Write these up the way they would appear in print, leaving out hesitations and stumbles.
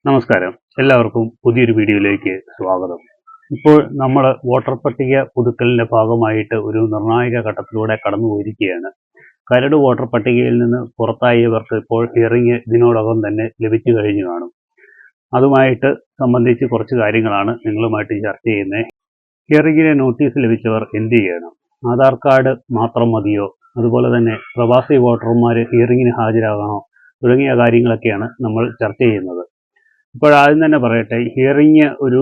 നമസ്കാരം, എല്ലാവർക്കും പുതിയൊരു വീഡിയോയിലേക്ക് സ്വാഗതം. ഇപ്പോൾ നമ്മൾ വോട്ടർ പട്ടിക പുതുക്കലിന്റെ ഭാഗമായിട്ട് ഒരു നിർണായക ഘട്ടത്തിലൂടെ കടന്നു പോയിരിക്കുകയാണ്. കരട് വോട്ടർ പട്ടികയിൽ നിന്ന് പുറത്തായവർക്ക് ഇപ്പോൾ ഹിയറിംഗ് ഇതിനോടകം തന്നെ ലഭിച്ചു കഴിഞ്ഞു കാണും. അതുമായിട്ട് സംബന്ധിച്ച് കുറച്ച് കാര്യങ്ങളാണ് നിങ്ങളുമായിട്ട് ചർച്ച ചെയ്യുന്നത്. ഹിയറിംഗിന് നോട്ടീസ് ലഭിച്ചവർ എന്ത് ചെയ്യണം? ആധാർ കാർഡ് മാത്രം മതിയോ? അതുപോലെ തന്നെ പ്രവാസി വോട്ടർമാർ ഹിയറിംഗിന് ഹാജരാകണോ? തുടങ്ങിയ കാര്യങ്ങളൊക്കെയാണ് നമ്മൾ ചർച്ച ചെയ്യുന്നത്. ഇപ്പോൾ ആദ്യം തന്നെ പറയട്ടെ, ഹിയറിംഗ് ഒരു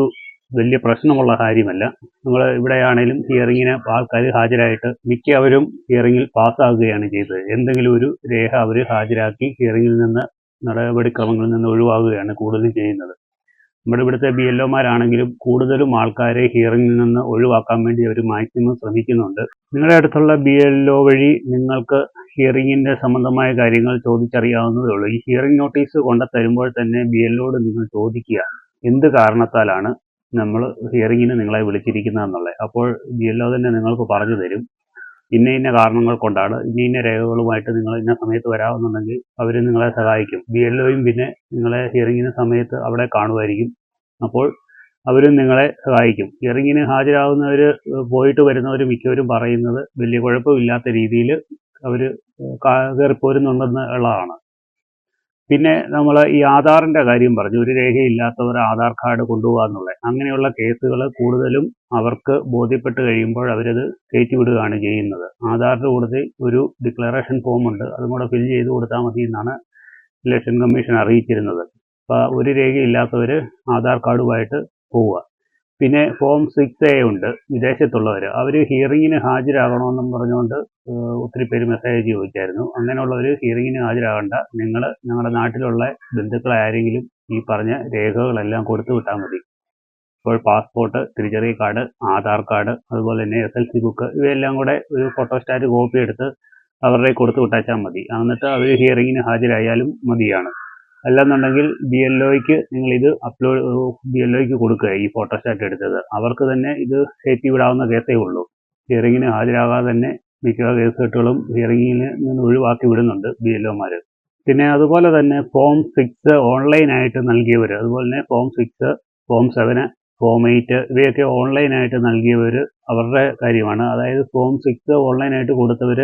വലിയ പ്രശ്നമുള്ള കാര്യമല്ല. നമ്മൾ ഇവിടെയാണേലും ഹിയറിംഗിന് ആൾക്കാർ ഹാജരായിട്ട് മിക്കവരും ഹിയറിംഗിൽ പാസ്സാകുകയാണ് ചെയ്തത്. എന്തെങ്കിലും ഒരു രേഖ അവർ ഹാജരാക്കി ഹിയറിംഗിൽ നിന്ന് നടപടിക്രമങ്ങളിൽ നിന്ന് ഒഴിവാകുകയാണ് കൂടുതലും ചെയ്യുന്നത്. നമ്മുടെ ഇവിടുത്തെ BLOമാരാണെങ്കിലും കൂടുതലും ആൾക്കാരെ ഹിയറിംഗിൽ നിന്ന് ഒഴിവാക്കാൻ വേണ്ടി അവർ മാക്സിമം ശ്രമിക്കുന്നുണ്ട്. നിങ്ങളുടെ അടുത്തുള്ള BLO വഴി നിങ്ങൾക്ക് ഹിയറിംഗിന്റെ സംബന്ധമായ കാര്യങ്ങൾ ചോദിച്ചറിയാവുന്നതേ ഉള്ളൂ. ഈ ഹിയറിംഗ് നോട്ടീസ് കൊണ്ട് തരുമ്പോൾ തന്നെ BLOയോട് നിങ്ങൾ ചോദിക്കുക എന്ത് കാരണത്താലാണ് നമ്മൾ ഹിയറിംഗിന് നിങ്ങളെ വിളിച്ചിരിക്കുന്നതെന്നുള്ളത്. അപ്പോൾ BLO തന്നെ നിങ്ങൾക്ക് പറഞ്ഞു തരും. ഇന്ന കാരണങ്ങൾ കൊണ്ടാണ്, ഇന്ന രേഖകളുമായിട്ട് നിങ്ങൾ ഇന്ന സമയത്ത് വരാമെന്നുണ്ടെങ്കിൽ അവർ നിങ്ങളെ സഹായിക്കും. BLOയും പിന്നെ നിങ്ങളെ ഹിയറിംഗിന് സമയത്ത് അവിടെ കാണുമായിരിക്കും. അപ്പോൾ അവരും നിങ്ങളെ സഹായിക്കും. ഹിയറിംഗിന് ഹാജരാകുന്നവർ പോയിട്ട് വരുന്നവർ മിക്കവരും പറയുന്നത് വലിയ കുഴപ്പമില്ലാത്ത രീതിയിൽ അവർ കയറിപ്പോരുന്നുണ്ടെന്ന് ഉള്ളതാണ്. പിന്നെ നമ്മൾ ഈ ആധാറിന്റെ കാര്യം പറഞ്ഞു, ഒരു രേഖയില്ലാത്തവർ ആധാർ കാർഡ് കൊണ്ടുപോകാന്നുള്ളത്. അങ്ങനെയുള്ള കേസുകൾ കൂടുതലും അവർക്ക് ബോധ്യപ്പെട്ട് കഴിയുമ്പോൾ അവരത് കയറ്റിവിടുകയാണ് ചെയ്യുന്നത്. ആധാറിന്റെ കൂട്ടത്തിൽ ഒരു ഡിക്ലറേഷൻ ഫോം ഉണ്ട്, അതും കൂടെ ഫിൽ ചെയ്ത് കൊടുത്താൽ മതി എന്നാണ് ഇലക്ഷൻ കമ്മീഷൻ അറിയിച്ചിരുന്നത്. അപ്പോൾ ഒരു രേഖയില്ലാത്തവർ ആധാർ കാർഡുമായിട്ട് പോവുക. പിന്നെ ഫോം 6A ഉണ്ട്, വിദേശത്തുള്ളവർ. അവർ ഹിയറിംഗിന് ഹാജരാകണമെന്നും പറഞ്ഞുകൊണ്ട് ഒത്തിരി പേര് മെസ്സേജ് ചോദിച്ചായിരുന്നു. അങ്ങനെയുള്ളവർ ഹിയറിംഗിന് ഹാജരാകണ്ട, നിങ്ങൾ ഞങ്ങളുടെ നാട്ടിലുള്ള ബന്ധുക്കളെ ആരെങ്കിലും ഈ പറഞ്ഞ രേഖകളെല്ലാം കൊടുത്തു വിട്ടാൽ മതി. ഇപ്പോൾ പാസ്പോർട്ട്, തിരിച്ചറിയൽ കാർഡ്, ആധാർ കാർഡ്, അതുപോലെ തന്നെ SLC ബുക്ക്, ഇവയെല്ലാം കൂടെ ഒരു ഫോട്ടോസ്റ്റാറ്റ് കോപ്പി എടുത്ത് അവരുടെ കൊടുത്തു വിട്ടാച്ചാൽ മതി. എന്നിട്ട് അവർ ഹിയറിംഗിന് ഹാജരായാലും മതിയാണ്. അല്ലെന്നുണ്ടെങ്കിൽ BLOയ്ക്ക് നിങ്ങളിത് BLOയ്ക്ക് കൊടുക്കുക, ഈ ഫോട്ടോസ്റ്റാറ്റ് എടുത്തത്. അവർക്ക് തന്നെ ഇത് കയറ്റി വിടാവുന്ന കേസേ ഉള്ളൂ. ഹിയറിംഗിന് ഹാജരാകാതെ തന്നെ മിക്ക കേസുകെട്ടുകളും ഹിയറിംഗിൽ നിന്ന് ഒഴിവാക്കി വിടുന്നുണ്ട് BLOമാർ. പിന്നെ അതുപോലെ തന്നെ ഫോം 6 ഓൺലൈനായിട്ട് നൽകിയവർ, അതുപോലെ തന്നെ ഫോം 6, ഫോം 7, ഫോം 8 ഇവയൊക്കെ ഓൺലൈനായിട്ട് നൽകിയവർ അവരുടെ കാര്യമാണ്. അതായത് ഫോം 6 ഓൺലൈനായിട്ട് കൊടുത്തവർ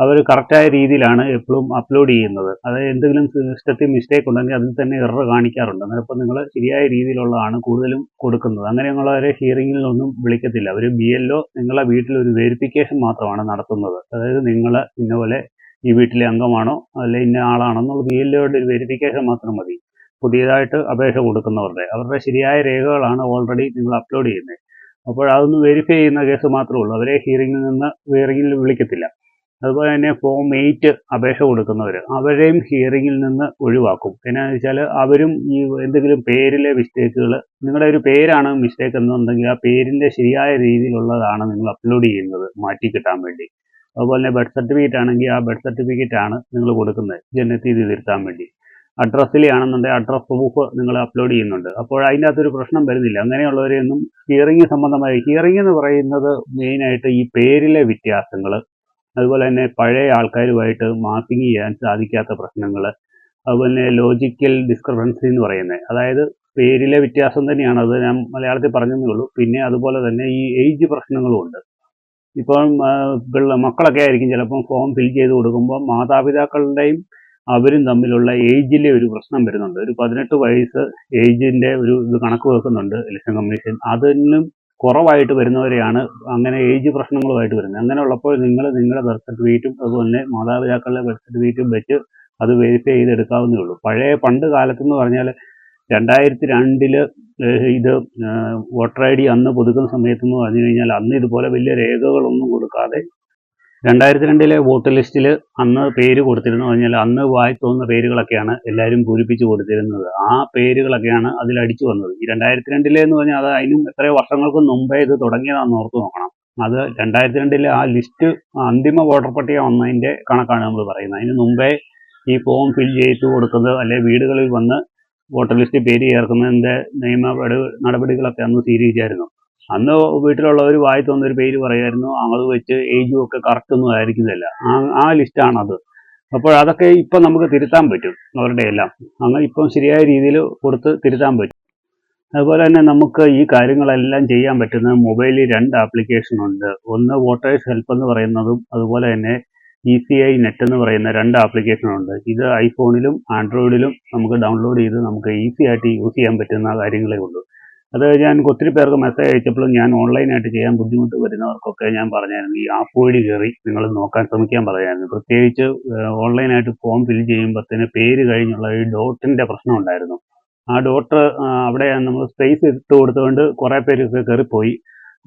അവർ കറക്റ്റായ രീതിയിലാണ് എപ്പോഴും അപ്ലോഡ് ചെയ്യുന്നത്. അതായത് എന്തെങ്കിലും സിസ്റ്റത്തിൽ മിസ്റ്റേക്ക് ഉണ്ടെങ്കിൽ അതിൽ തന്നെ എറർ കാണിക്കാറുണ്ട്. അന്നേരം നിങ്ങൾ ശരിയായ രീതിയിലുള്ളതാണ് കൂടുതലും കൊടുക്കുന്നത്. അങ്ങനെയുള്ളവരെ ഹിയറിംഗിലൊന്നും വിളിക്കത്തില്ല. അവർ BLO നിങ്ങളെ വീട്ടിൽ ഒരു വെരിഫിക്കേഷൻ മാത്രമാണ് നടത്തുന്നത്. അതായത് നിങ്ങൾ ഇന്നപോലെ ഈ വീട്ടിലെ അംഗമാണോ അല്ലെ ഇന്ന ആളാണോ എന്നുള്ള BLOയുടെ ഒരു വെരിഫിക്കേഷൻ മാത്രം മതി. പുതിയതായിട്ട് അപേക്ഷ കൊടുക്കുന്നവരുടെ അവരുടെ ശരിയായ രേഖകളാണ് ഓൾറെഡി നിങ്ങൾ അപ്ലോഡ് ചെയ്യുന്നത്. അപ്പോൾ അതൊന്ന് വെരിഫൈ ചെയ്യുന്ന കേസ് മാത്രമേ ഉള്ളൂ. അവരെ ഹിയറിംഗിൽ വിളിക്കത്തില്ല. അതുപോലെ തന്നെ ഫോം 8 അപേക്ഷ കൊടുക്കുന്നവർ, അവരെയും ഹിയറിംഗിൽ നിന്ന് ഒഴിവാക്കും. എന്നാന്ന് വെച്ചാൽ അവരും ഈ എന്തെങ്കിലും പേരിലെ മിസ്റ്റേക്കുകൾ, നിങ്ങളുടെ ഒരു പേരാണ് മിസ്റ്റേക്ക് എന്നുണ്ടെങ്കിൽ ആ പേരിൻ്റെ ശരിയായ രീതിയിലുള്ളതാണ് നിങ്ങൾ അപ്ലോഡ് ചെയ്യുന്നത് മാറ്റി കിട്ടാൻ വേണ്ടി. അതുപോലെ തന്നെ ബർത്ത് സർട്ടിഫിക്കറ്റ് ആണെങ്കിൽ ആ ബർത്ത് സർട്ടിഫിക്കറ്റ് ആണ് നിങ്ങൾ കൊടുക്കുന്നത് ജനനത്തീയതി തിരുത്താൻ വേണ്ടി. അഡ്രസ്സിലെ ആണെന്നുണ്ടെങ്കിൽ അഡ്രസ് പ്രൂഫ് നിങ്ങൾ അപ്ലോഡ് ചെയ്യുന്നുണ്ട്. അപ്പോൾ അതിൻ്റെ അകത്തൊരു പ്രശ്നം വരുന്നില്ല. അങ്ങനെയുള്ളവരെയൊന്നും ഹിയറിംഗ് സംബന്ധമായി, ഹിയറിംഗ് എന്ന് പറയുന്നത് മെയിനായിട്ട് ഈ പേരിലെ വ്യത്യാസങ്ങൾ, അതുപോലെ തന്നെ പഴയ ആൾക്കാരുമായിട്ട് മാപ്പിംഗ് ചെയ്യാൻ സാധിക്കാത്ത പ്രശ്നങ്ങൾ, അതുപോലെ തന്നെ ലോജിക്കൽ ഡിസ്ക്രിപ്പൻസി എന്ന് പറയുന്നത്, അതായത് പേരിലെ വ്യത്യാസം തന്നെയാണ്, അത് ഞാൻ മലയാളത്തിൽ പറഞ്ഞതേ ഉള്ളൂ. പിന്നെ അതുപോലെ തന്നെ ഈ ഏജ് പ്രശ്നങ്ങളും ഉണ്ട്. ഇപ്പം മക്കളൊക്കെ ആയിരിക്കും ചിലപ്പം ഫോം ഫിൽ ചെയ്ത് കൊടുക്കുമ്പോൾ മാതാപിതാക്കളുടെയും അവരും തമ്മിലുള്ള ഏജിലെ ഒരു പ്രശ്നം വരുന്നുണ്ട്. ഒരു 18 വയസ്സ് ഏജിൻ്റെ ഒരു ഇത് കണക്ക് വെക്കുന്നുണ്ട് ഇലക്ഷൻ കമ്മീഷൻ. അതിനും കുറവായിട്ട് വരുന്നവരെയാണ് അങ്ങനെ ഏജ് പ്രശ്നങ്ങളുമായിട്ട് വരുന്നത്. അങ്ങനെ ഉള്ളപ്പോൾ നിങ്ങൾ നിങ്ങളുടെ ബർത്ത് സർട്ടിഫിക്കറ്റും അതുപോലെ തന്നെ മാതാപിതാക്കളുടെ ബർത്ത് സർട്ടിഫിക്കറ്റും വെച്ച് അത് വെരിഫൈ ചെയ്തെടുക്കാവുന്നേ ഉള്ളൂ. പണ്ട് കാലത്തെന്ന് പറഞ്ഞാൽ 2002 ഇത് വോട്ടർ ID അന്ന് പുതുക്കുന്ന സമയത്തെന്ന് പറഞ്ഞു കഴിഞ്ഞാൽ അന്ന് ഇതുപോലെ വലിയ രേഖകളൊന്നും കൊടുക്കാതെ 2002 വോട്ട് ലിസ്റ്റിൽ അന്ന് പേര് കൊടുത്തിരുന്നു പറഞ്ഞാൽ അന്ന് വായി തോന്നുന്ന പേരുകളൊക്കെയാണ് എല്ലാവരും പൂരിപ്പിച്ച് കൊടുത്തിരുന്നത്. ആ പേരുകളൊക്കെയാണ് അതിൽ അടിച്ചു വന്നത്. ഈ 2002 എന്ന് പറഞ്ഞാൽ അത് അതിനും എത്രയോ വർഷങ്ങൾക്ക് മുമ്പേ ഇത് തുടങ്ങിയതാണെന്ന് ഓർത്ത് നോക്കണം. അത് 2002 ആ ലിസ്റ്റ് അന്തിമ വോട്ടർ പട്ടിക വന്നതിൻ്റെ കണക്കാണ് നമ്മൾ പറയുന്നത്. അതിന് മുമ്പേ ഈ ഫോം ഫിൽ ചെയ്ത് കൊടുക്കുന്നത് അല്ലെ വീടുകളിൽ വന്ന് വോട്ടർ ലിസ്റ്റിൽ പേര് ചേർക്കുന്നതിൻ്റെ നിയമ നടപടികളൊക്കെ അന്ന് സ്വീകരിച്ചായിരുന്നു. അന്ന് വീട്ടിലുള്ളവർ വായി തോന്നുന്നൊരു പേര് പറയുമായിരുന്നു. അത് വെച്ച് ഏജും ഒക്കെ കറക്റ്റ് ഒന്നും ആയിരിക്കുന്നില്ല. ആ ലിസ്റ്റാണത്. അപ്പോൾ അതൊക്കെ ഇപ്പം നമുക്ക് തിരുത്താൻ പറ്റും അവരുടെ എല്ലാം. അങ്ങനെ ഇപ്പം ശരിയായ രീതിയിൽ കൊടുത്ത് തിരുത്താൻ പറ്റും. അതുപോലെ തന്നെ നമുക്ക് ഈ കാര്യങ്ങളെല്ലാം ചെയ്യാൻ പറ്റുന്ന മൊബൈലിൽ 2 ആപ്ലിക്കേഷൻ ഉണ്ട്. ഒന്ന് വോട്ടേഴ്സ് ഹെൽപ്പ് എന്ന് പറയുന്നതും അതുപോലെ തന്നെ ECI നെറ്റ് എന്ന് പറയുന്ന 2 ആപ്ലിക്കേഷൻ ഉണ്ട്. ഇത് ഐഫോണിലും ആൻഡ്രോയിഡിലും നമുക്ക് ഡൗൺലോഡ് ചെയ്ത് നമുക്ക് ഈസി ആയിട്ട് യൂസ് ചെയ്യാൻ പറ്റുന്ന കാര്യങ്ങളേ ഉള്ളൂ. അത് ഞാൻ ഒത്തിരി പേർക്ക് മെസ്സേജ് അയച്ചപ്പോഴും ഞാൻ ഓൺലൈനായിട്ട് ചെയ്യാൻ ബുദ്ധിമുട്ട് വരുന്നവർക്കൊക്കെ ഞാൻ പറഞ്ഞായിരുന്നു ഈ ആപ്പ് വഴി കയറി നിങ്ങൾ നോക്കാൻ ശ്രമിക്കാൻ പറയായിരുന്നു. പ്രത്യേകിച്ച് ഓൺലൈനായിട്ട് ഫോം ഫില്ല് ചെയ്യുമ്പോഴത്തേന് പേര് കഴിഞ്ഞുള്ള ഈ ഡോട്ടിൻ്റെ പ്രശ്നം ഉണ്ടായിരുന്നു. ആ ഡോട്ട് അവിടെ നമ്മൾ സ്പേസ് ഇട്ട് കൊടുത്തുകൊണ്ട് കുറേ പേരൊക്കെ കയറിപ്പോയി.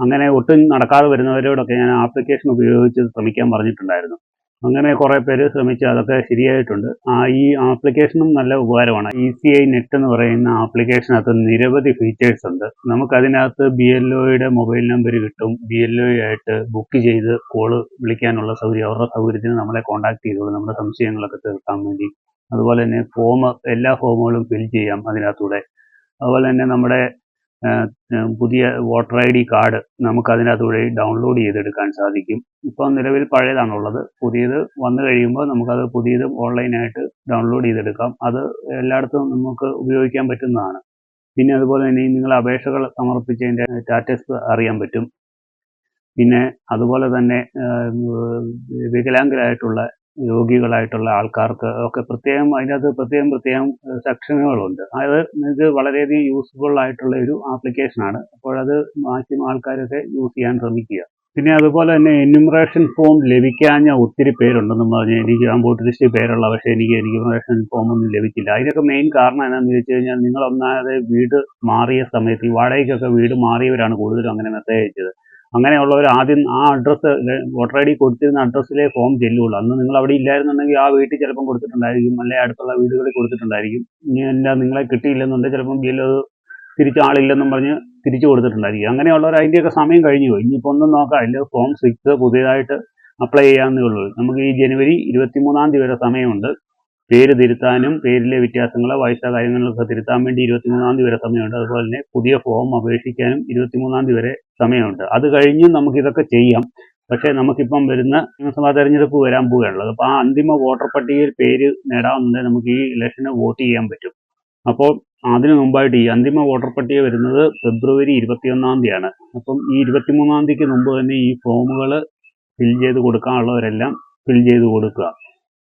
അങ്ങനെ ഒട്ടും നടക്കാതെ വരുന്നവരോടൊക്കെ ഞാൻ ആപ്ലിക്കേഷൻ ഉപയോഗിച്ച് ശ്രമിക്കാൻ പറഞ്ഞിട്ടുണ്ടായിരുന്നു. അങ്ങനെ കുറേ പേര് ശ്രമിച്ച് അതൊക്കെ ശരിയായിട്ടുണ്ട്. ഈ ആപ്ലിക്കേഷനും നല്ല ഉപകാരമാണ്. ECI നെറ്റ് എന്ന് പറയുന്ന ആപ്ലിക്കേഷനകത്ത് നിരവധി ഫീച്ചേഴ്സ് ഉണ്ട്. നമുക്കതിനകത്ത് BLOയുടെ മൊബൈൽ നമ്പർ കിട്ടും. BLO ആയിട്ട് ബുക്ക് ചെയ്ത് കോള് വിളിക്കാനുള്ള സൗകര്യം, അവരുടെ സൗകര്യത്തിന് നമ്മളെ കോൺടാക്ട് ചെയ്തോളും നമ്മുടെ സംശയങ്ങളൊക്കെ തീർക്കാൻ വേണ്ടി. അതുപോലെ തന്നെ എല്ലാ ഫോമുകളും ഫിൽ ചെയ്യാം അതിനകത്തൂടെ. അതുപോലെ തന്നെ നമ്മുടെ പുതിയ വോട്ടർ ID കാർഡ് നമുക്ക് അതിനകത്തൂടെ ഡൗൺലോഡ് ചെയ്തെടുക്കാൻ സാധിക്കും. ഇപ്പം നിലവിൽ പഴയതാണുള്ളത്. പുതിയത് വന്നു കഴിയുമ്പോൾ നമുക്കത് പുതിയതും ഓൺലൈനായിട്ട് ഡൗൺലോഡ് ചെയ്തെടുക്കാം. അത് എല്ലായിടത്തും നമുക്ക് ഉപയോഗിക്കാൻ പറ്റുന്നതാണ്. പിന്നെ അതുപോലെ തന്നെ നിങ്ങൾ അപേക്ഷകൾ സമർപ്പിച്ചതിൻ്റെ സ്റ്റാറ്റസ് അറിയാൻ പറ്റും. പിന്നെ അതുപോലെ തന്നെ വികലാംഗരായിട്ടുള്ള രോഗികളായിട്ടുള്ള ആൾക്കാർക്ക് ഒക്കെ അതിനകത്ത് പ്രത്യേകം സെക്ഷനുകളുണ്ട്. അത് നിങ്ങൾക്ക് വളരെയധികം യൂസ്ഫുൾ ആയിട്ടുള്ള ഒരു ആപ്ലിക്കേഷനാണ്. അപ്പോഴത് മാക്സിമം ആൾക്കാരൊക്കെ യൂസ് ചെയ്യാൻ ശ്രമിക്കുക. പിന്നെ അതുപോലെ തന്നെ എന്യൂമറേഷൻ ഫോം ലഭിക്കാഞ്ഞ ഒത്തിരി പേരുണ്ടെന്ന് പറഞ്ഞ് എനിക്ക് ഞാൻ വോട്ടർ ലിസ്റ്റിൽ പേരുള്ള പക്ഷേ എനിക്ക് എന്യൂമറേഷൻ ഫോം ഒന്നും ലഭിച്ചില്ല. അതിനൊക്കെ മെയിൻ കാരണം എന്താണെന്ന് ചോദിച്ചു കഴിഞ്ഞാൽ നിങ്ങൾ ഒന്നാമത് വീട് മാറിയ സമയത്ത് ഈ വാടകയ്ക്കൊക്കെ വീട് മാറിയവരാണ് കൂടുതലും അങ്ങനെ മെസ്സേജ് അയച്ചത്. അങ്ങനെയുള്ളവർ ആദ്യം ആ അഡ്രസ്സ് വോട്ടർ ID കൊടുത്തിരുന്ന അഡ്രസ്സിലെ ഫോം ചെല്ലുള്ളൂ. അന്ന് നിങ്ങൾ അവിടെ ഇല്ലായിരുന്നുണ്ടെങ്കിൽ ആ വീട്ടിൽ ചിലപ്പം കൊടുത്തിട്ടുണ്ടായിരിക്കും, അല്ലെങ്കിൽ അടുത്തുള്ള വീടുകളിൽ കൊടുത്തിട്ടുണ്ടായിരിക്കും. ഇനി നിങ്ങളെ കിട്ടിയില്ലെന്നുണ്ടെങ്കിൽ ചിലപ്പം BLO തിരിച്ച് ആളില്ലെന്നും പറഞ്ഞ് തിരിച്ചു കൊടുത്തിട്ടുണ്ടായിരിക്കും. അങ്ങനെയുള്ളവർ അതിൻ്റെയൊക്കെ സമയം കഴിഞ്ഞു പോയി. ഇനിയിപ്പോൾ ഒന്നും നോക്കാമില്ല. ഫോം 6 പുതിയതായിട്ട് അപ്ലൈ ചെയ്യാവുന്നേ ഉള്ളൂ. നമുക്ക് ഈ ജനുവരി 23-ാം തീയതി വരെ സമയമുണ്ട്. പേര് തിരുത്താനും പേരിലെ വ്യത്യാസങ്ങൾ വയസ്സ കാര്യങ്ങളൊക്കെ തിരുത്താൻ വേണ്ടി 23-ാം തീയതി വരെ സമയമുണ്ട്. അതുപോലെ തന്നെ പുതിയ ഫോം അപേക്ഷിക്കാനും 23-ാം തീയതി വരെ സമയമുണ്ട്. അത് കഴിഞ്ഞ് നമുക്കിതൊക്കെ ചെയ്യാം. പക്ഷേ നമുക്കിപ്പം വരുന്ന നിയമസഭാ തെരഞ്ഞെടുപ്പ് വരാൻ പോവുകയാണുള്ളത്. അപ്പോൾ ആ അന്തിമ വോട്ടർ പട്ടികയിൽ പേര് നേടാമെന്നുണ്ടെങ്കിൽ നമുക്ക് ഈ ഇലക്ഷന് വോട്ട് ചെയ്യാൻ പറ്റും. അപ്പോൾ അതിനു മുമ്പായിട്ട് ഈ അന്തിമ വോട്ടർ പട്ടിക വരുന്നത് ഫെബ്രുവരി 21-ാം തീയതിയാണ്. അപ്പം ഈ 23-ാം തീയതിക്ക് മുമ്പ് തന്നെ ഈ ഫോമുകൾ ഫിൽ ചെയ്ത് കൊടുക്കാനുള്ളവരെല്ലാം ഫിൽ ചെയ്ത് കൊടുക്കുക.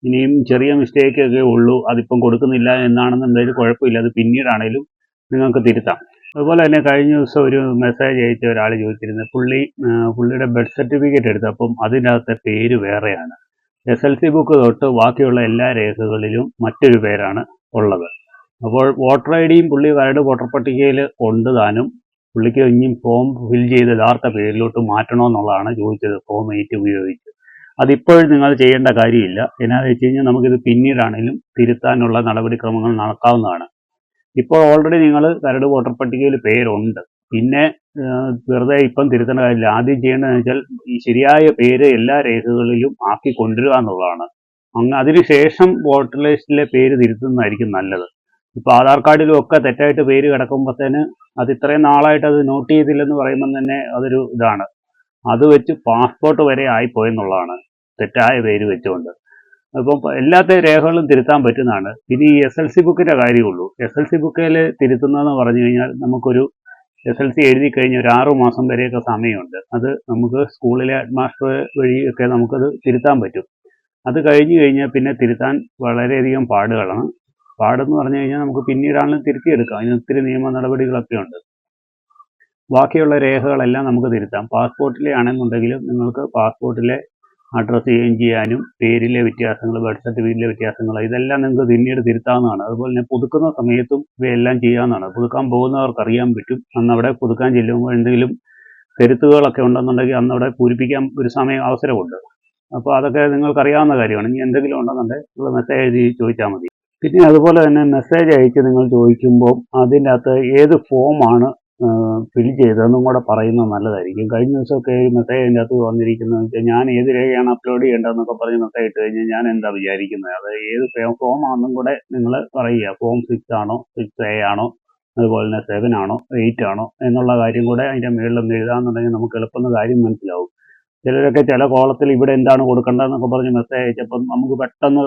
ഇനിയും ചെറിയ മിസ്റ്റേക്കൊക്കെ ഉള്ളൂ, അതിപ്പം കൊടുക്കുന്നില്ല എന്നാണെന്നുണ്ടെങ്കിൽ കുഴപ്പമില്ല, അത് പിന്നീടാണേലും നിങ്ങൾക്ക് തിരുത്താം. അതുപോലെ തന്നെ കഴിഞ്ഞ ദിവസം ഒരു മെസ്സേജ് അയച്ച ഒരാൾ ചോദിച്ചിരുന്നത് പുള്ളിയുടെ ബർത്ത് സർട്ടിഫിക്കറ്റ് എടുത്തപ്പം അതിനകത്തെ പേര് വേറെയാണ്. SLC ബുക്ക് തൊട്ട് ബാക്കിയുള്ള എല്ലാ രേഖകളിലും മറ്റൊരു പേരാണ് ഉള്ളത്. അപ്പോൾ വോട്ടർ IDയും പുള്ളി കരട് വോട്ടർ പട്ടികയിൽ ഉണ്ട് താനും. പുള്ളിക്ക് ഇനിയും ഫോം ഫിൽ ചെയ്ത് യഥാർത്ഥ പേരിലോട്ട് മാറ്റണമെന്നുള്ളതാണ് ചോദിച്ചത് ഫോം 8 ഉപയോഗിച്ച്. അതിപ്പോഴും നിങ്ങൾ ചെയ്യേണ്ട കാര്യമില്ല. എന്നാന്ന് വെച്ച് കഴിഞ്ഞാൽ നമുക്കിത് പിന്നീടാണെങ്കിലും തിരുത്താനുള്ള നടപടിക്രമങ്ങൾ നടക്കാവുന്നതാണ്. ഇപ്പോൾ ഓൾറെഡി നിങ്ങൾ കരട് വോട്ടർ പട്ടികയിൽ പേരുണ്ട്. പിന്നെ വെറുതെ ഇപ്പം തിരുത്തേണ്ട കാര്യമില്ല. ആദ്യം ചെയ്യേണ്ടതെന്ന് വെച്ചാൽ ഈ ശരിയായ പേര് എല്ലാ രേഖകളിലും ആക്കി കൊണ്ടുവരിക എന്നുള്ളതാണ്. അതിനുശേഷം വോട്ടർ ലിസ്റ്റിലെ പേര് തിരുത്തുന്നതായിരിക്കും നല്ലത്. ഇപ്പോൾ ആധാർ കാർഡിലും ഒക്കെ തെറ്റായിട്ട് പേര് കിടക്കുമ്പോഴത്തേന് അത് ഇത്രയും നാളായിട്ട് അത് നോട്ട് ചെയ്തില്ലെന്ന് പറയുമ്പം തന്നെ അതൊരു ഇതാണ്. അത് വെച്ച് പാസ്പോർട്ട് വരെ ആയിപ്പോയെന്നുള്ളതാണ് തെറ്റായ പേര് വെച്ചുകൊണ്ട്. അപ്പം എല്ലാത്ത രേഖകളും തിരുത്താൻ പറ്റുന്നതാണ്. പിന്നെ ഈ SLC ബുക്കിൻ്റെ കാര്യമുള്ളൂ. SLC ബുക്കിൽ തിരുത്തുന്നതെന്ന് പറഞ്ഞു കഴിഞ്ഞാൽ നമുക്കൊരു SLC എഴുതി കഴിഞ്ഞ് ഒരു 6 മാസം വരെയൊക്കെ സമയമുണ്ട്. അത് നമുക്ക് സ്കൂളിലെ ഹെഡ് മാസ്റ്റർ വഴിയൊക്കെ നമുക്കത് തിരുത്താൻ പറ്റും. അത് കഴിഞ്ഞാൽ പിന്നെ തിരുത്താൻ വളരെയധികം പാടെന്ന് പറഞ്ഞു കഴിഞ്ഞാൽ നമുക്ക് പിന്നീടാണെങ്കിലും തിരുത്തിയെടുക്കാം. അതിന് ഒത്തിരി നിയമ നടപടികളൊക്കെ ഉണ്ട്. ബാക്കിയുള്ള രേഖകളെല്ലാം നമുക്ക് തിരുത്താം. പാസ്പോർട്ടിലെ ആണെന്നുണ്ടെങ്കിലും നിങ്ങൾക്ക് പാസ്പോർട്ടിലെ അഡ്രസ്സ് ചേഞ്ച് ചെയ്യാനും പേരിലെ വ്യത്യാസങ്ങൾ, ബർത്ത് സർട്ടിഫിക്കറ്റിലെ വ്യത്യാസങ്ങൾ, ഇതെല്ലാം നിങ്ങൾക്ക് പിന്നീട് തിരുത്താവുന്നതാണ്. അതുപോലെ തന്നെ പുതുക്കുന്ന സമയത്തും ഇവയെല്ലാം ചെയ്യാവുന്നതാണ്. പുതുക്കാൻ പോകുന്നവർക്ക് അറിയാൻ പറ്റും. അന്നവിടെ പുതുക്കാൻ ചെല്ലുമ്പോൾ എന്തെങ്കിലും തിരുത്തുകളൊക്കെ ഉണ്ടെന്നുണ്ടെങ്കിൽ അന്നവിടെ പൂരിപ്പിക്കാൻ ഒരു അവസരമുണ്ട്. അപ്പോൾ അതൊക്കെ നിങ്ങൾക്കറിയാവുന്ന കാര്യമാണ്. ഇനി എന്തെങ്കിലും ഉണ്ടെന്നുണ്ടെങ്കിൽ മെസ്സേജ് എഴുതി ചോദിച്ചാൽ മതി. പിന്നെ അതുപോലെ തന്നെ മെസ്സേജ് അയച്ച് നിങ്ങൾ ചോദിക്കുമ്പോൾ അതിൻ്റെ അകത്ത് ഏത് ഫോമാണ് ഫിൽ ചെയ്തതെന്നും കൂടെ പറയുന്നത് നല്ലതായിരിക്കും. കഴിഞ്ഞ ദിവസമൊക്കെ ഈ മെസ്സേജ് അതിൻ്റെ അകത്ത് വന്നിരിക്കുന്നതെന്ന് വെച്ചാൽ ഞാൻ ഏത് രേഖയാണ് അപ്ലോഡ് ചെയ്യേണ്ടതെന്നൊക്കെ പറഞ്ഞ് മെസ്സേജ് ഇട്ട് കഴിഞ്ഞാൽ ഞാൻ എന്താ വിചാരിക്കുന്നത്, അത് ഏത് ഫോമാണെന്നും കൂടെ നിങ്ങൾ പറയുക. ഫോം 6 ആണോ, 6A ആണോ, അതുപോലെ തന്നെ 7 ആണോ, 8 ആണോ എന്നുള്ള കാര്യം കൂടെ അതിൻ്റെ മുകളിലൊന്ന് എഴുതാമെന്നുണ്ടെങ്കിൽ നമുക്ക് എളുപ്പം കാര്യം മനസ്സിലാവും. ചിലരൊക്കെ ചില കോളത്തിൽ ഇവിടെ എന്താണ് കൊടുക്കേണ്ടതെന്നൊക്കെ പറഞ്ഞ് മെസ്സേജ് അയച്ചപ്പം നമുക്ക് പെട്ടെന്ന്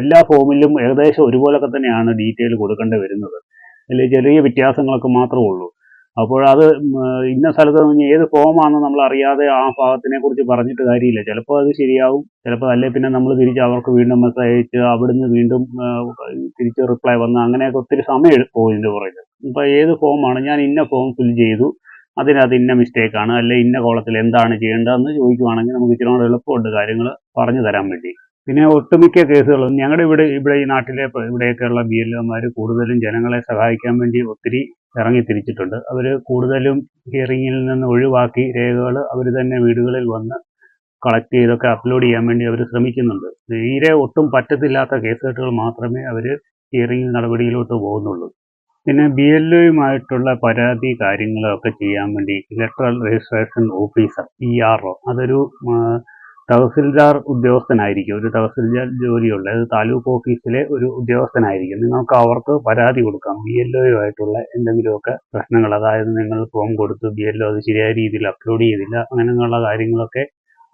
എല്ലാ ഫോമിലും ഏകദേശം ഒരുപോലൊക്കെ തന്നെയാണ് ഡീറ്റെയിൽ കൊടുക്കേണ്ടി വരുന്നത്. അതിൽ ചെറിയ വ്യത്യാസങ്ങളൊക്കെ മാത്രമേ ഉള്ളൂ. അപ്പോഴത് ഇന്ന സ്ഥലത്ത് നിന്ന് ഏത് ഫോമാണെന്ന് നമ്മൾ അറിയാതെ ആ ഭാഗത്തിനെ കുറിച്ച് പറഞ്ഞിട്ട് കാര്യമില്ല. ചിലപ്പോൾ അത് ശരിയാവും, ചിലപ്പോൾ അല്ലേ പിന്നെ നമ്മൾ തിരിച്ച് അവർക്ക് വീണ്ടും മെസ്സേജ് അയച്ച് അവിടുന്ന് വീണ്ടും തിരിച്ച് റിപ്ലൈ വന്ന് അങ്ങനെയൊക്കെ ഒത്തിരി സമയം പോകും ഇതിൻ്റെ പുറകിൽ. ഇപ്പോൾ ഏത് ഫോമാണ് ഞാൻ ഇന്ന ഫോം ഫിൽ ചെയ്തു, അതിനകത്ത് ഇന്ന മിസ്റ്റേക്കാണ്, അല്ലെ ഇന്ന കോളത്തിൽ എന്താണ് ചെയ്യേണ്ടതെന്ന് ചോദിക്കുവാണെങ്കിൽ നമുക്ക് ഇച്ചിരി കൂടെ എളുപ്പമുണ്ട് കാര്യങ്ങൾ പറഞ്ഞു തരാൻ വേണ്ടി. പിന്നെ ഒട്ടുമിക്ക കേസുകളും ഞങ്ങളുടെ ഇവിടെ ഈ നാട്ടിലെ ഇവിടെയൊക്കെയുള്ള BLOമാർ കൂടുതലും ജനങ്ങളെ സഹായിക്കാൻ വേണ്ടി ഒത്തിരി ഇറങ്ങി തിരിച്ചിട്ടുണ്ട്. അവർ കൂടുതലും ഹിയറിങ്ങിൽ നിന്ന് ഒഴിവാക്കി രേഖകൾ അവർ തന്നെ വീടുകളിൽ വന്ന് കളക്ട് ചെയ്തൊക്കെ അപ്ലോഡ് ചെയ്യാൻ വേണ്ടി അവർ ശ്രമിക്കുന്നുണ്ട്. തീരെ ഒട്ടും പറ്റത്തില്ലാത്ത കേസുകെട്ടുകൾ മാത്രമേ അവർ ഹിയറിംഗ് നടപടിയിലോട്ട് പോകുന്നുള്ളൂ. പിന്നെ BLOയുമായിട്ടുള്ള പരാതി കാര്യങ്ങളൊക്കെ ചെയ്യാൻ വേണ്ടി ഇലക്ട്രൽ രജിസ്ട്രേഷൻ ഓഫീസർ ERO അതൊരു തഹസിൽദാർ ഉദ്യോഗസ്ഥനായിരിക്കും. ഒരു തഹസിൽദാർ ജോലിയുള്ള താലൂക്ക് ഓഫീസിലെ ഒരു ഉദ്യോഗസ്ഥനായിരിക്കും. നിങ്ങൾക്ക് അവർക്ക് പരാതി കൊടുക്കാം BLOയുമായിട്ടുള്ള എന്തെങ്കിലുമൊക്കെ പ്രശ്നങ്ങൾ. അതായത് നിങ്ങൾ ഫോം കൊടുത്തു, BLO അത് ശരിയായ രീതിയിൽ അപ്ലോഡ് ചെയ്തില്ല, അങ്ങനെയുള്ള കാര്യങ്ങളൊക്കെ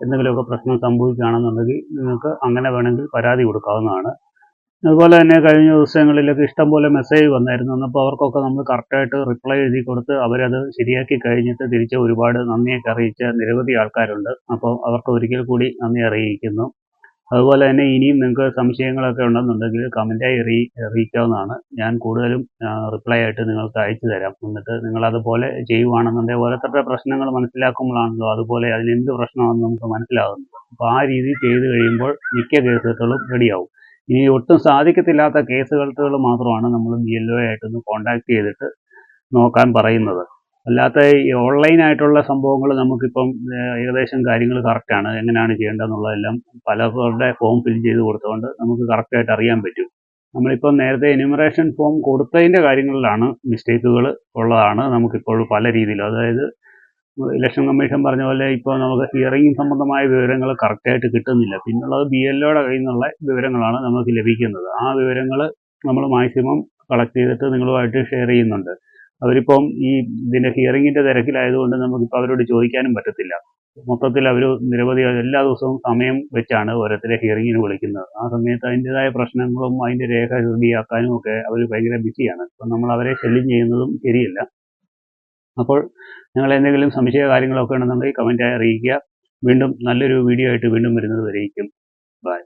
എന്തെങ്കിലുമൊക്കെ പ്രശ്നം സംഭവിക്കുകയാണെന്നുണ്ടെങ്കിൽ നിങ്ങൾക്ക് അങ്ങനെ വേണമെങ്കിൽ പരാതി കൊടുക്കാവുന്നതാണ്. അതുപോലെ തന്നെ കഴിഞ്ഞ ദിവസങ്ങളിലൊക്കെ ഇഷ്ടംപോലെ മെസ്സേജ് വന്നായിരുന്നു. അപ്പോൾ അവർക്കൊക്കെ നമ്മൾ കറക്റ്റായിട്ട് റിപ്ലൈ എഴുതി കൊടുത്ത് അവരത് ശരിയാക്കി കഴിഞ്ഞിട്ട് തിരിച്ച് ഒരുപാട് നന്ദിയൊക്കെ അറിയിച്ച നിരവധി ആൾക്കാരുണ്ട്. അപ്പോൾ അവർക്ക് ഒരിക്കൽ കൂടി നന്ദി അറിയിക്കുന്നു. അതുപോലെ തന്നെ ഇനിയും നിങ്ങൾക്ക് സംശയങ്ങളൊക്കെ ഉണ്ടെന്നുണ്ടെങ്കിൽ കമൻറ്റായി അറിയിക്കാവുന്നതാണ്. ഞാൻ കൂടുതലും റിപ്ലൈ ആയിട്ട് നിങ്ങൾക്ക് അയച്ചു തരാം. എന്നിട്ട് നിങ്ങളതുപോലെ ചെയ്യുവാണെന്നുണ്ടെങ്കിൽ ഓരോരുത്തരുടെ പ്രശ്നങ്ങൾ മനസ്സിലാക്കുമ്പോഴാണല്ലോ അതുപോലെ അതിനെന്ത് പ്രശ്നമാണെന്ന് നമുക്ക് മനസ്സിലാകുന്നത്. അപ്പോൾ ആ രീതി ചെയ്ത് കഴിയുമ്പോൾ മിക്ക കേസുകളും റെഡിയാവും. ഇനി ഒട്ടും സാധിക്കത്തില്ലാത്ത കേസുകൾ മാത്രമാണ് നമ്മൾ BLOയായിട്ടൊന്ന് കോൺടാക്ട് ചെയ്തിട്ട് നോക്കാൻ പറയുന്നത്. അല്ലാത്ത ഈ ഓൺലൈനായിട്ടുള്ള സംഭവങ്ങൾ നമുക്കിപ്പം ഏകദേശം കാര്യങ്ങൾ കറക്റ്റാണ്, എങ്ങനെയാണ് ചെയ്യേണ്ടതെന്നുള്ളതെല്ലാം പലരുടെ ഫോം ഫിൽ ചെയ്ത് കൊടുത്തുകൊണ്ട് നമുക്ക് കറക്റ്റായിട്ട് അറിയാൻ പറ്റും. നമ്മളിപ്പം നേരത്തെ എന്യൂമറേഷൻ ഫോം കൊടുത്തതിൻ്റെ കാര്യങ്ങളിലാണ് മിസ്റ്റേക്കുകൾ ഉള്ളതാണ് നമുക്കിപ്പോൾ പല രീതിയിലും. അതായത് ഇലക്ഷൻ കമ്മീഷൻ പറഞ്ഞ പോലെ ഇപ്പോൾ നമുക്ക് ഹിയറിംഗ് സംബന്ധമായ വിവരങ്ങൾ കറക്റ്റായിട്ട് കിട്ടുന്നില്ല. പിന്നുള്ളത് BLOയുടെ കയ്യിൽ നിന്നുള്ള വിവരങ്ങളാണ് നമുക്ക് ലഭിക്കുന്നത്. ആ വിവരങ്ങൾ നമ്മൾ മാക്സിമം കളക്ട് ചെയ്തിട്ട് നിങ്ങളുമായിട്ട് ഷെയർ ചെയ്യുന്നുണ്ട്. അവരിപ്പം ഇതിൻ്റെ ഹിയറിങ്ങിൻ്റെ തിരക്കിലായതുകൊണ്ട് നമുക്കിപ്പോൾ അവരോട് ചോദിക്കാനും പറ്റത്തില്ല. മൊത്തത്തിൽ അവർ നിരവധി എല്ലാ ദിവസവും സമയം വെച്ചാണ് ഓരോരുത്തരെ ഹിയറിങ്ങിന് വിളിക്കുന്നത്. ആ സമയത്ത് അതിൻ്റെതായ പ്രശ്നങ്ങളും അതിൻ്റെ രേഖ ശുദ്ധിയാക്കാനും ഒക്കെ അവർ ഭയങ്കര ബിസിയാണ്. അപ്പം നമ്മൾ അവരെ ശല്യം ചെയ്യുന്നതും ശരിയല്ല. അപ്പോൾ നിങ്ങൾ എന്തെങ്കിലും സംശയ കാര്യങ്ങളൊക്കെ ഉണ്ടെന്നുണ്ടെങ്കിൽ കമൻറ്റായി അറിയിക്കുക. വീണ്ടും നല്ലൊരു വീഡിയോ ആയിട്ട് വീണ്ടും വരുന്നത് വരേക്കും. ബൈ.